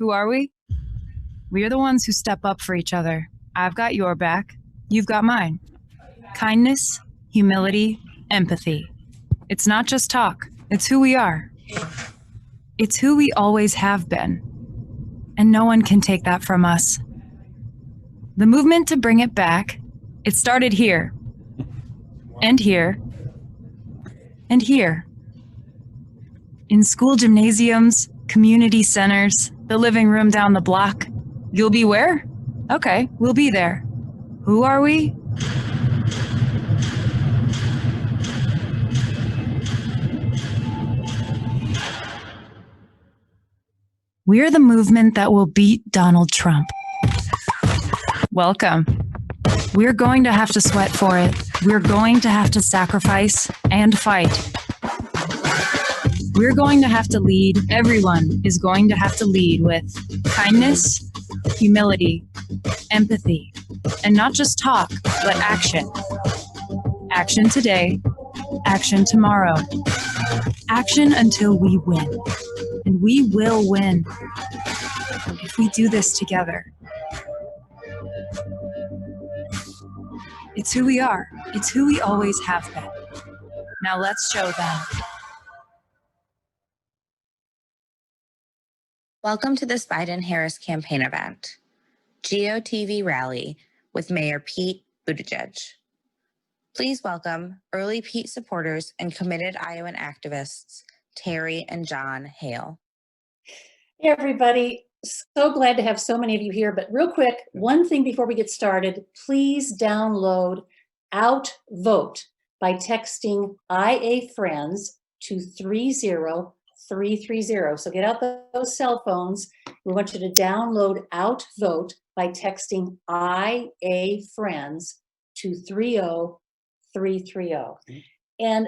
Who are we? We are the ones who step up for each other. I've got your back. You've got mine. Kindness, humility, empathy. It's not just talk. It's who we are. It's who we always have been. And no one can take that from us. The movement to bring it back, it started here. And here. And here. In school gymnasiums, community centers, the living room down the block. You'll be where? Okay, we'll be there. Who are we? We're the movement that will beat Donald Trump. Welcome. We're going to have to sweat for it. We're going to have to sacrifice and fight. We're going to have to lead. Everyone is going to have to lead with kindness, humility, empathy, and not just talk, but action. Action today, action tomorrow. Action until we win. And we will win if we do this together. It's who we are. It's who we always have been. Now let's show them. Welcome to this Biden-Harris campaign event, GOTV rally with Mayor Pete Buttigieg. Please welcome early Pete supporters and committed Iowan activists, Terry and John Hale. Hey everybody, so glad to have so many of you here, but real quick, one thing before we get started, please download Outvote by texting IA Friends to 30330. So get out those cell phones. We want you to download Outvote by texting IA Friends to 30330. And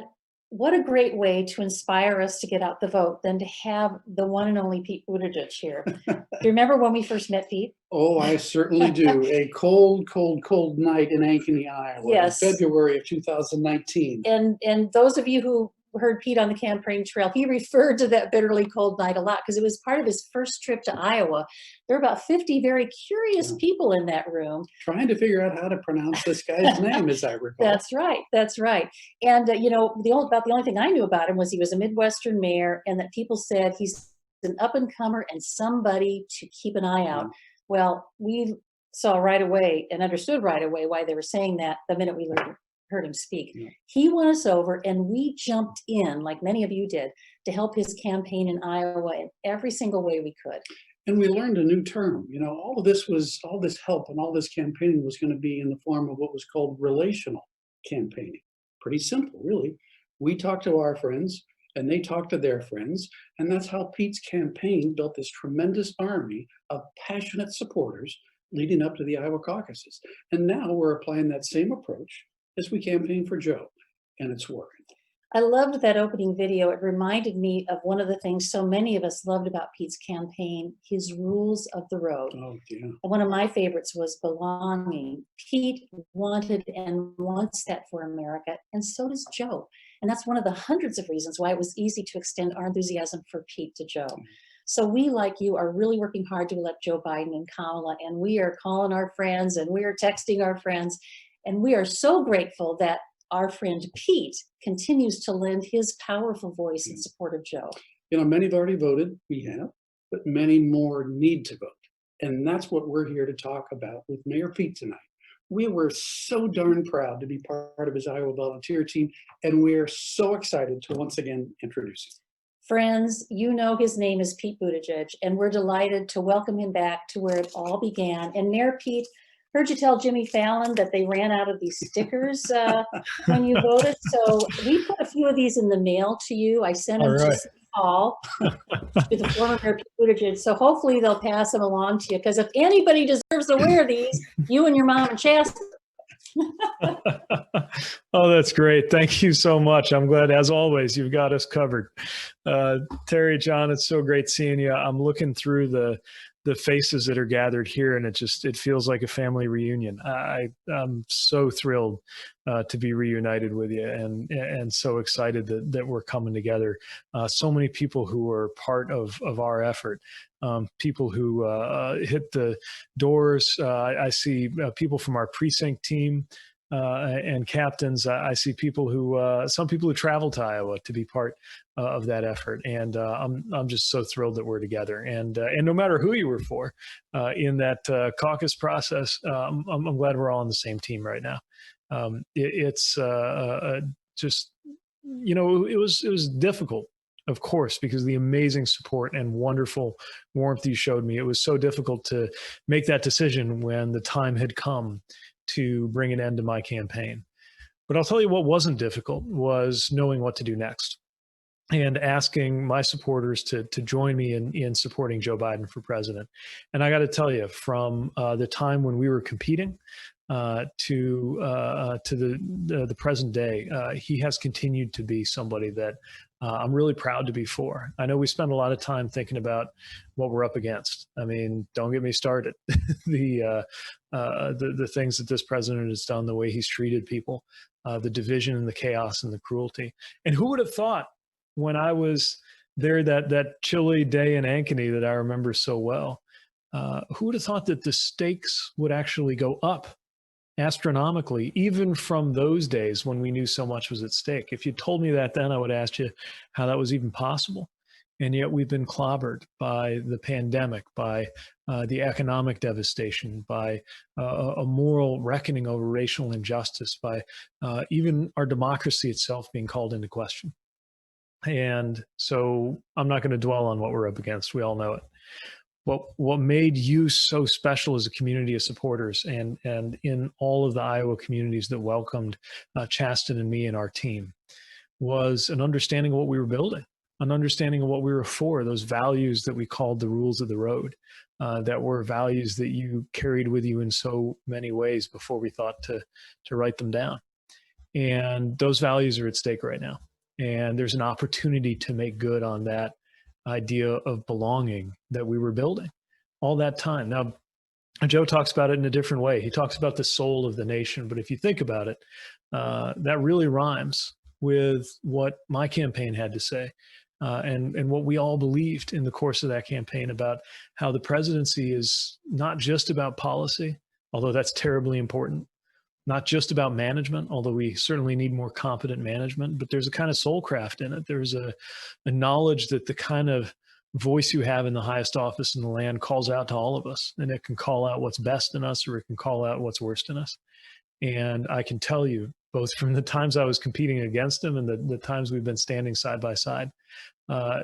what a great way to inspire us to get out the vote than to have the one and only Pete Buttigieg here. Do you remember when we first met, Pete? Oh, I certainly do. A cold, cold, cold night in Ankeny, Iowa, yes. In February of 2019. And those of you who heard Pete on the campaign trail, he referred to that bitterly cold night a lot because it was part of his first trip to Iowa. There were about 50 very curious people in that room. Trying to figure out how to pronounce this guy's name, as I recall. That's right. That's right. And, you know, the only thing I knew about him was he was a Midwestern mayor and that people said he's an up-and-comer and somebody to keep an eye out. Well, we saw right away and understood right away why they were saying that the minute we heard him speak. He won us over and we jumped in, like many of you did, to help his campaign in Iowa in every single way we could. And we learned a new term. You know, all this help and all this campaigning was going to be in the form of what was called relational campaigning. Pretty simple, really. We talked to our friends and they talked to their friends. And that's how Pete's campaign built this tremendous army of passionate supporters leading up to the Iowa caucuses. And now we're applying that same approach as we campaign for Joe, and it's working. I loved that opening video. It reminded me of one of the things so many of us loved about Pete's campaign, his rules of the road. Oh, yeah. One of my favorites was belonging. Pete wanted and wants that for America, and so does Joe. And that's one of the hundreds of reasons why it was easy to extend our enthusiasm for Pete to Joe. So we, like you, are really working hard to elect Joe Biden and Kamala, and we are calling our friends and we are texting our friends. And we are so grateful that our friend Pete continues to lend his powerful voice in support of Joe. You know, many have already voted, we have, but many more need to vote. And that's what we're here to talk about with Mayor Pete tonight. We were so darn proud to be part of his Iowa volunteer team, and we're so excited to once again introduce him. Friends, you know his name is Pete Buttigieg, and we're delighted to welcome him back to where it all began. And Mayor Pete, heard you tell Jimmy Fallon that they ran out of these stickers when you voted. So we put a few of these in the mail to you. I sent them to Paul, to the former Mayor Pete Buttigieg. So hopefully they'll pass them along to you. Because if anybody deserves to wear these, you and your mom and Chastity. Oh, that's great. Thank you so much. I'm glad, as always, you've got us covered. Terry, John, it's so great seeing you. I'm looking through the the faces that are gathered here, and it feels like a family reunion. I'm so thrilled to be reunited with you, and so excited that we're coming together. So many people who are part of our effort, people who hit the doors. I see people from our precinct team and captains. I see people some people who travel to Iowa to be part of that effort, and I'm just so thrilled that we're together. And no matter who you were for in that caucus process, I'm glad we're all on the same team right now. It's just, it was difficult, of course, because of the amazing support and wonderful warmth you showed me. It was so difficult to make that decision when the time had come to bring an end to my campaign. But I'll tell you what wasn't difficult was knowing what to do next and asking my supporters to join me in supporting Joe Biden for president. And I got to tell you, from the time when we were competing to the present day, he has continued to be somebody that I'm really proud to be for. I know we spend a lot of time thinking about what we're up against. I mean, don't get me started. The things that this president has done, the way he's treated people, the division and the chaos and the cruelty. And who would have thought, when I was there that chilly day in Ankeny that I remember so well, who would have thought that the stakes would actually go up astronomically, even from those days when we knew so much was at stake? If you told me that then, I would ask you how that was even possible. And yet we've been clobbered by the pandemic, by the economic devastation, by a moral reckoning over racial injustice, by even our democracy itself being called into question. And so I'm not going to dwell on what we're up against. We all know it. What made you so special as a community of supporters, and in all of the Iowa communities that welcomed Chasten and me and our team, was an understanding of what we were building, an understanding of what we were for, those values that we called the rules of the road, that were values that you carried with you in so many ways before we thought to write them down. And those values are at stake right now. And there's an opportunity to make good on that idea of belonging that we were building all that time. Now, Joe talks about it in a different way. He talks about the soul of the nation. But if you think about it, that really rhymes with what my campaign had to say, and what we all believed in the course of that campaign about how the presidency is not just about policy, although that's terribly important, not just about management, although we certainly need more competent management, but there's a kind of soulcraft in it. There's a knowledge that the kind of voice you have in the highest office in the land calls out to all of us, and it can call out what's best in us, or it can call out what's worst in us. And I can tell you, both from the times I was competing against him and the times we've been standing side by side,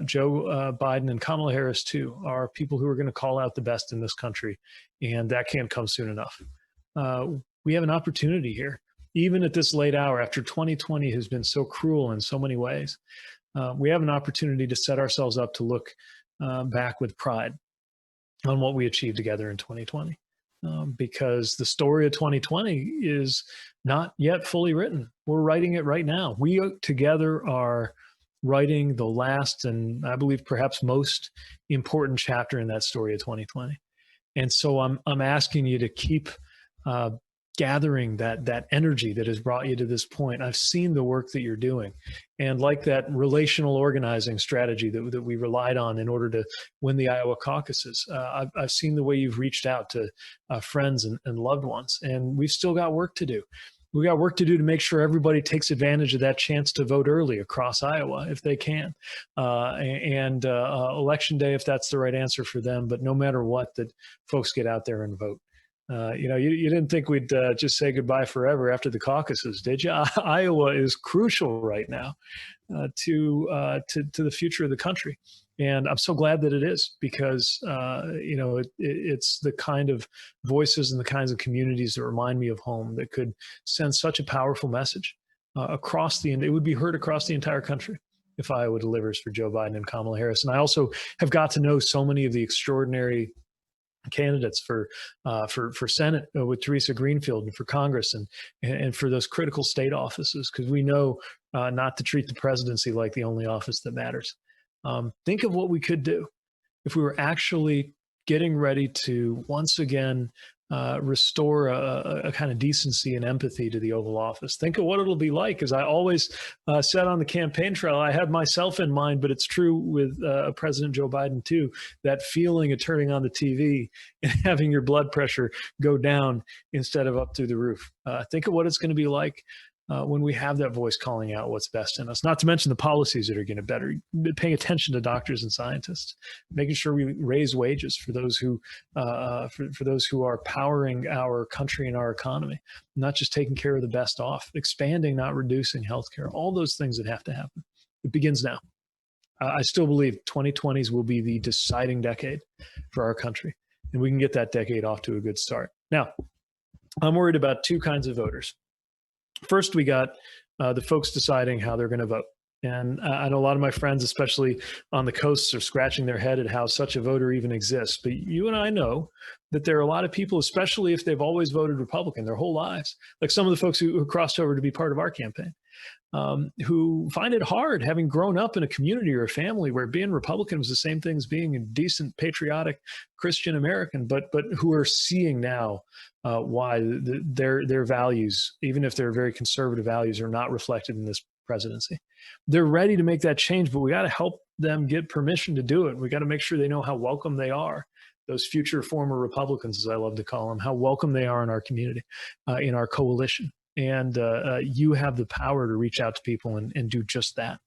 Joe Biden and Kamala Harris too are people who are going to call out the best in this country, and that can't come soon enough. We have an opportunity here, even at this late hour, after 2020 has been so cruel in so many ways. We have an opportunity to set ourselves up to look back with pride on what we achieved together in 2020, because the story of 2020 is not yet fully written. We're writing it right now. We together are writing the last, and I believe perhaps most important chapter in that story of 2020. And so I'm asking you to keep gathering that energy that has brought you to this point. I've seen the work that you're doing, and like that relational organizing strategy that we relied on in order to win the Iowa caucuses, I've seen the way you've reached out to friends and loved ones, and we've still got work to do. We got work to do to make sure everybody takes advantage of that chance to vote early across Iowa if they can, and election day if that's the right answer for them. But no matter what, that folks get out there and vote. You didn't think we'd just say goodbye forever after the caucuses, did you? Iowa is crucial right now to the future of the country. And I'm so glad that it is, because, it's the kind of voices and the kinds of communities that remind me of home that could send such a powerful message it would be heard across the entire country if Iowa delivers for Joe Biden and Kamala Harris. And I also have got to know so many of the extraordinary candidates for Senate with Teresa Greenfield, and for Congress, and for those critical state offices, because we know not to treat the presidency like the only office that matters. Think of what we could do if we were actually getting ready to once again restore a kind of decency and empathy to the Oval Office. Think of what it'll be like. As I always said on the campaign trail, I had myself in mind, but it's true with President Joe Biden too, that feeling of turning on the TV and having your blood pressure go down instead of up through the roof. Think of what it's going to be like when we have that voice calling out what's best in us, not to mention the policies that are going to better, paying attention to doctors and scientists, making sure we raise wages for those who for those who are powering our country and our economy, not just taking care of the best off, expanding, not reducing healthcare, all those things that have to happen. It begins now. I still believe 2020s will be the deciding decade for our country, and we can get that decade off to a good start. Now, I'm worried about two kinds of voters. First, we got the folks deciding how they're going to vote. And I know a lot of my friends, especially on the coasts, are scratching their head at how such a voter even exists. But you and I know that there are a lot of people, especially if they've always voted Republican their whole lives, like some of the folks who crossed over to be part of our campaign, who find it hard, having grown up in a community or a family where being Republican was the same thing as being a decent, patriotic Christian American, but who are seeing now why their values, even if they're very conservative values, are not reflected in this presidency. They're ready to make that change, but we got to help them get permission to do it. We got to make sure they know how welcome they are. Those future former Republicans, as I love to call them, how welcome they are in our community, in our coalition. And you have the power to reach out to people and do just that.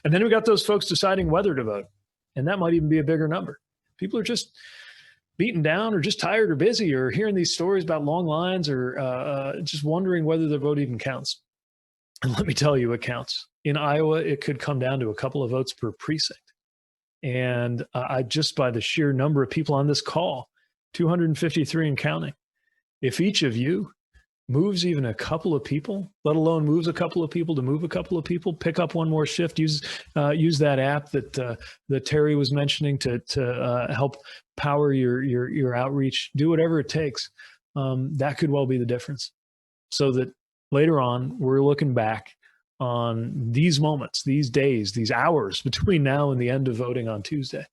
And then we got those folks deciding whether to vote. And that might even be a bigger number. People are just beaten down or just tired or busy or hearing these stories about long lines or just wondering whether their vote even counts. And let me tell you, it counts. In Iowa, it could come down to a couple of votes per precinct. And I just by the sheer number of people on this call, 253 and counting, if each of you moves even a couple of people, let alone moves a couple of people to move a couple of people, pick up one more shift, use that app that Terry was mentioning to help power your outreach, do whatever it takes. That could well be the difference. So that later on, we're looking back on these moments, these days, these hours between now and the end of voting on Tuesday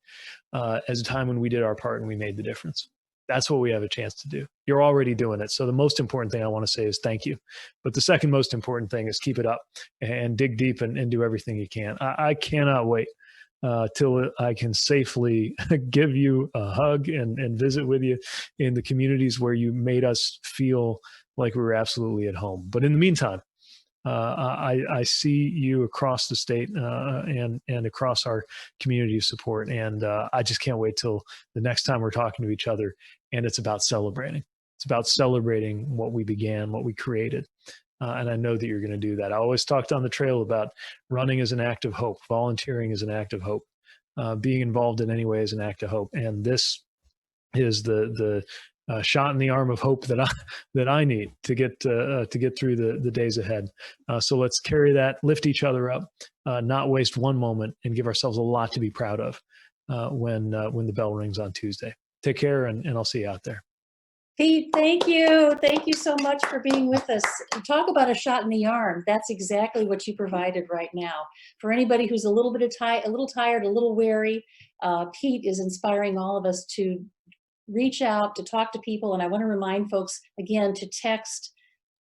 as a time when we did our part and we made the difference. That's what we have a chance to do. You're already doing it. So the most important thing I want to say is thank you. But the second most important thing is keep it up and dig deep and do everything you can. I cannot wait till I can safely give you a hug and visit with you in the communities where you made us feel like we were absolutely at home. But in the meantime, I see you across the state and across our community of support. And I just can't wait till the next time we're talking to each other. And it's about celebrating. It's about celebrating what we began, what we created. And I know that you're going to do that. I always talked on the trail about running as an act of hope, volunteering as an act of hope, being involved in any way as an act of hope. And this is the shot in the arm of hope that I need to get through the days ahead. So let's carry that, lift each other up, not waste one moment, and give ourselves a lot to be proud of when the bell rings on Tuesday. Take care, and I'll see you out there. Pete, thank you. Thank you so much for being with us. Talk about a shot in the arm. That's exactly what you provided right now. For anybody who's a little tired, a little weary, Pete is inspiring all of us to reach out, to talk to people. And I want to remind folks again to text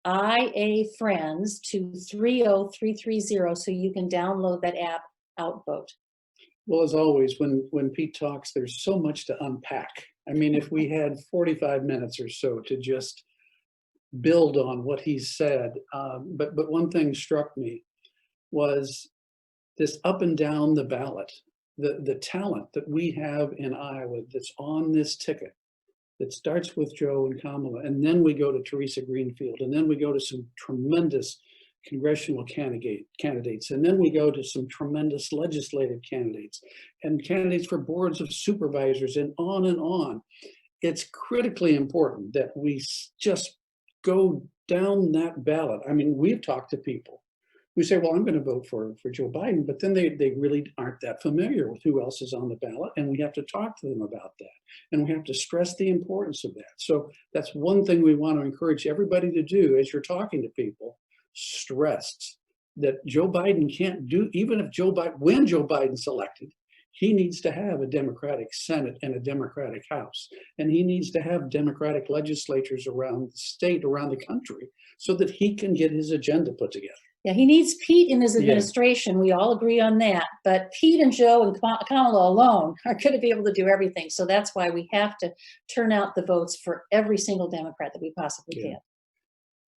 IA Friends to 30330 so you can download that app, Outvote. Well, as always, when Pete talks, there's so much to unpack. I mean, if we had 45 minutes or so to just build on what he said, but one thing struck me was this up and down the ballot, the talent that we have in Iowa that's on this ticket, that starts with Joe and Kamala, and then we go to Teresa Greenfield, and then we go to some tremendous congressional candidates, and then we go to some tremendous legislative candidates and candidates for boards of supervisors, and on and on. It's critically important that we just go down that ballot. I mean, we've talked to people who say, well, I'm going to vote for Joe Biden, but then they really aren't that familiar with who else is on the ballot, and we have to talk to them about that, and we have to stress the importance of that. So that's one thing we want to encourage everybody to do as you're talking to people. Stress that Joe Biden can't do, even if when Joe Biden's elected, he needs to have a Democratic Senate and a Democratic House. And he needs to have Democratic legislatures around the state, around the country, so that he can get his agenda put together. Yeah, he needs Pete in his Yeah. administration. We all agree on that. But Pete and Joe and Kamala alone are going to be able to do everything. So that's why we have to turn out the votes for every single Democrat that we possibly Yeah. can.